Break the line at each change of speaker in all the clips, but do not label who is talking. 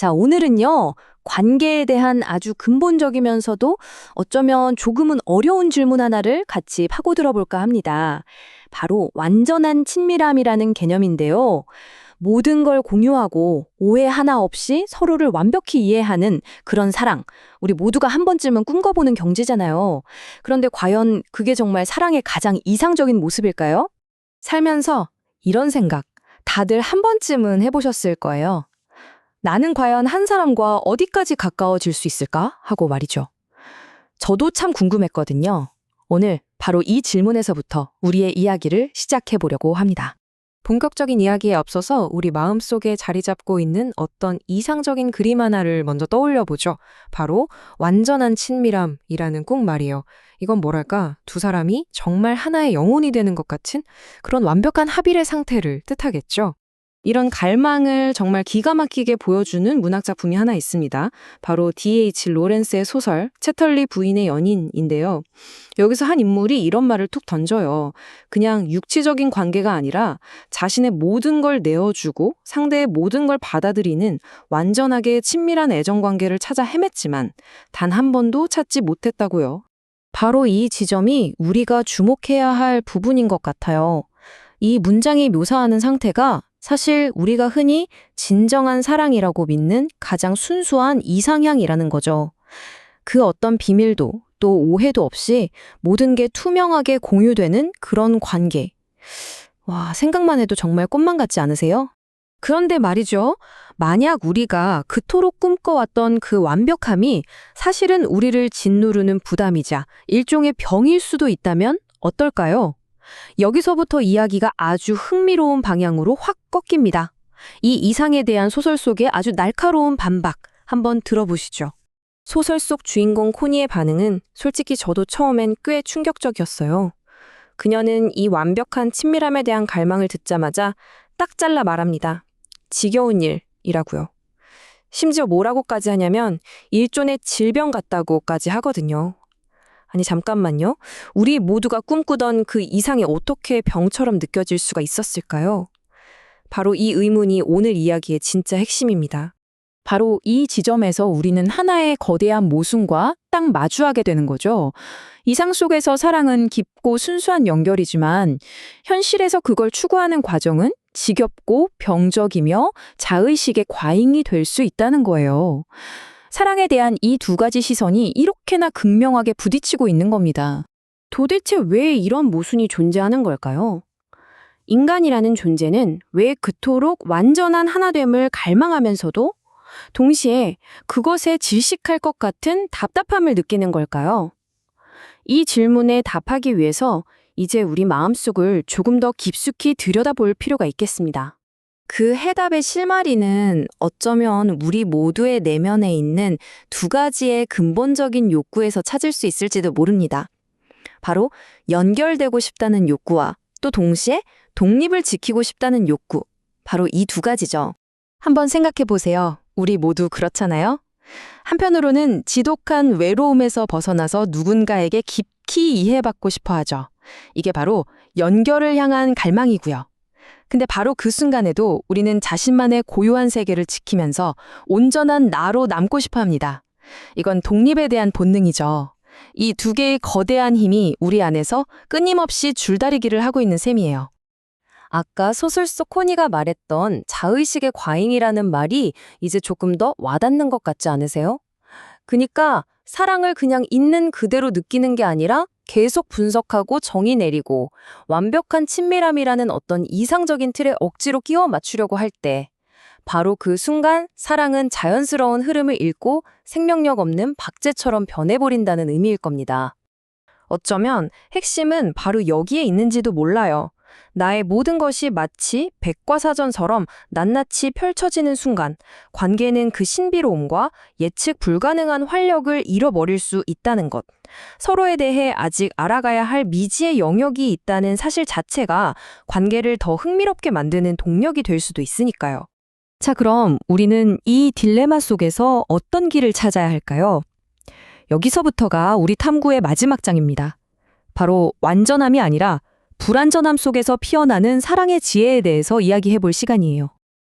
자, 오늘은요, 관계에 대한 아주 근본적이면서도 어쩌면 조금은 어려운 질문 하나를 같이 파고들어 볼까 합니다. 바로 완전한 친밀함이라는 개념인데요. 모든 걸 공유하고 오해 하나 없이 서로를 완벽히 이해하는 그런 사랑. 우리 모두가 한 번쯤은 꿈꿔보는 경지잖아요. 그런데 과연 그게 정말 사랑의 가장 이상적인 모습일까요? 살면서 이런 생각 다들 한 번쯤은 해보셨을 거예요. 나는 과연 한 사람과 어디까지 가까워질 수 있을까? 하고 말이죠. 저도 참 궁금했거든요. 오늘 바로 이 질문에서부터 우리의 이야기를 시작해 보려고 합니다.
본격적인 이야기에 앞서서 우리 마음속에 자리 잡고 있는 어떤 이상적인 그림 하나를 먼저 떠올려 보죠. 바로 완전한 친밀함이라는 꼭 말이에요. 이건 뭐랄까, 두 사람이 정말 하나의 영혼이 되는 것 같은 그런 완벽한 합일의 상태를 뜻하겠죠. 이런 갈망을 정말 기가 막히게 보여주는 문학작품이 하나 있습니다. 바로 D.H. 로렌스의 소설 채털리 부인의 연인인데요. 여기서 한 인물이 이런 말을 툭 던져요. 그냥 육체적인 관계가 아니라 자신의 모든 걸 내어주고 상대의 모든 걸 받아들이는 완전하게 친밀한 애정관계를 찾아 헤맸지만 단 한 번도 찾지 못했다고요. 바로 이 지점이 우리가 주목해야 할 부분인 것 같아요. 이 문장이 묘사하는 상태가 사실 우리가 흔히 진정한 사랑이라고 믿는 가장 순수한 이상향이라는 거죠. 그 어떤 비밀도 또 오해도 없이 모든 게 투명하게 공유되는 그런 관계. 와, 생각만 해도 정말 꿈만 같지 않으세요? 그런데 말이죠. 만약 우리가 그토록 꿈꿔왔던 그 완벽함이 사실은 우리를 짓누르는 부담이자 일종의 병일 수도 있다면 어떨까요? 여기서부터 이야기가 아주 흥미로운 방향으로 확 꺾입니다. 이 이상에 대한 소설 속의 아주 날카로운 반박 한번 들어보시죠. 소설 속 주인공 코니의 반응은 솔직히 저도 처음엔 꽤 충격적이었어요. 그녀는 이 완벽한 친밀함에 대한 갈망을 듣자마자 딱 잘라 말합니다. 지겨운 일이라고요. 심지어 뭐라고까지 하냐면 일종의 질병 같다고까지 하거든요. 아니 잠깐만요. 우리 모두가 꿈꾸던 그 이상이 어떻게 병처럼 느껴질 수가 있었을까요? 바로 이 의문이 오늘 이야기의 진짜 핵심입니다.
바로 이 지점에서 우리는 하나의 거대한 모순과 딱 마주하게 되는 거죠. 이상 속에서 사랑은 깊고 순수한 연결이지만 현실에서 그걸 추구하는 과정은 지겹고 병적이며 자의식의 과잉이 될 수 있다는 거예요. 사랑에 대한 이 두 가지 시선이 이렇게나 극명하게 부딪히고 있는 겁니다.
도대체 왜 이런 모순이 존재하는 걸까요? 인간이라는 존재는 왜 그토록 완전한 하나됨을 갈망하면서도 동시에 그것에 질식할 것 같은 답답함을 느끼는 걸까요? 이 질문에 답하기 위해서 이제 우리 마음속을 조금 더 깊숙이 들여다볼 필요가 있겠습니다. 그 해답의 실마리는 어쩌면 우리 모두의 내면에 있는 두 가지의 근본적인 욕구에서 찾을 수 있을지도 모릅니다. 바로 연결되고 싶다는 욕구와 또 동시에 독립을 지키고 싶다는 욕구. 바로 이 두 가지죠. 한번 생각해 보세요. 우리 모두 그렇잖아요? 한편으로는 지독한 외로움에서 벗어나서 누군가에게 깊이 이해받고 싶어 하죠. 이게 바로 연결을 향한 갈망이고요. 근데 바로 그 순간에도 우리는 자신만의 고요한 세계를 지키면서 온전한 나로 남고 싶어 합니다. 이건 독립에 대한 본능이죠. 이 두 개의 거대한 힘이 우리 안에서 끊임없이 줄다리기를 하고 있는 셈이에요. 아까 소설 속 코니가 말했던 자의식의 과잉이라는 말이 이제 조금 더 와닿는 것 같지 않으세요? 그러니까 사랑을 그냥 있는 그대로 느끼는 게 아니라 계속 분석하고 정의 내리고 완벽한 친밀함이라는 어떤 이상적인 틀에 억지로 끼워 맞추려고 할 때 바로 그 순간 사랑은 자연스러운 흐름을 잃고 생명력 없는 박제처럼 변해버린다는 의미일 겁니다. 어쩌면 핵심은 바로 여기에 있는지도 몰라요. 나의 모든 것이 마치 백과사전처럼 낱낱이 펼쳐지는 순간 관계는 그 신비로움과 예측 불가능한 활력을 잃어버릴 수 있다는 것. 서로에 대해 아직 알아가야 할 미지의 영역이 있다는 사실 자체가 관계를 더 흥미롭게 만드는 동력이 될 수도 있으니까요.
자, 그럼 우리는 이 딜레마 속에서 어떤 길을 찾아야 할까요? 여기서부터가 우리 탐구의 마지막 장입니다. 바로 완전함이 아니라 불완전함 속에서 피어나는 사랑의 지혜에 대해서 이야기해 볼 시간이에요.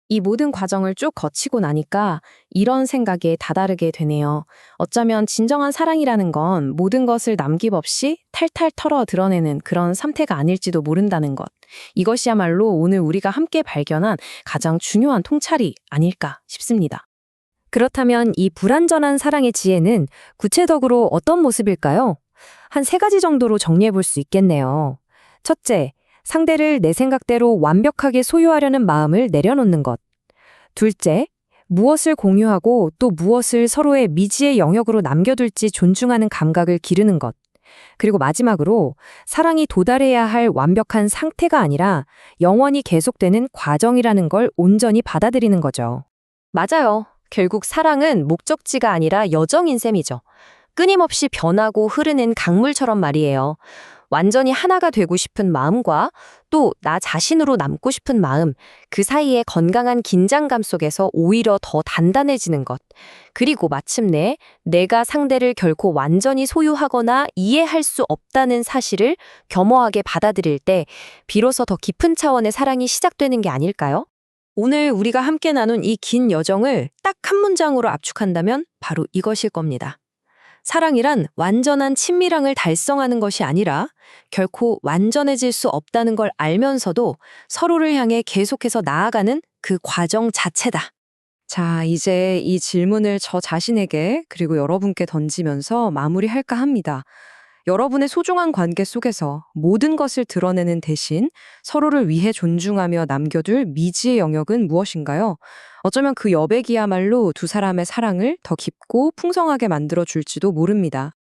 이 모든 과정을 쭉 거치고 나니까 이런 생각에 다다르게 되네요. 어쩌면 진정한 사랑이라는 건 모든 것을 남김없이 탈탈 털어 드러내는 그런 상태가 아닐지도 모른다는 것. 이것이야말로 오늘 우리가 함께 발견한 가장 중요한 통찰이 아닐까 싶습니다.
그렇다면 이 불완전한 사랑의 지혜는 구체적으로 어떤 모습일까요? 한 3가지 정도로 정리해 볼 수 있겠네요. 첫째, 상대를 내 생각대로 완벽하게 소유하려는 마음을 내려놓는 것. 둘째, 무엇을 공유하고 또 무엇을 서로의 미지의 영역으로 남겨둘지 존중하는 감각을 기르는 것. 그리고 마지막으로 사랑이 도달해야 할 완벽한 상태가 아니라 영원히 계속되는 과정이라는 걸 온전히 받아들이는 거죠.
맞아요. 결국 사랑은 목적지가 아니라 여정인 셈이죠. 끊임없이 변하고 흐르는 강물처럼 말이에요. 완전히 하나가 되고 싶은 마음과 또 나 자신으로 남고 싶은 마음, 그 사이의 건강한 긴장감 속에서 오히려 더 단단해지는 것. 그리고 마침내 내가 상대를 결코 완전히 소유하거나 이해할 수 없다는 사실을 겸허하게 받아들일 때 비로소 더 깊은 차원의 사랑이 시작되는 게 아닐까요?
오늘 우리가 함께 나눈 이 긴 여정을 딱 한 문장으로 압축한다면 바로 이것일 겁니다. 사랑이란 완전한 친밀함을 달성하는 것이 아니라 결코 완전해질 수 없다는 걸 알면서도 서로를 향해 계속해서 나아가는 그 과정 자체다.
자, 이제 이 질문을 저 자신에게 그리고 여러분께 던지면서 마무리할까 합니다. 여러분의 소중한 관계 속에서 모든 것을 드러내는 대신 서로를 위해 존중하며 남겨둘 미지의 영역은 무엇인가요? 어쩌면 그 여백이야말로 두 사람의 사랑을 더 깊고 풍성하게 만들어 줄지도 모릅니다.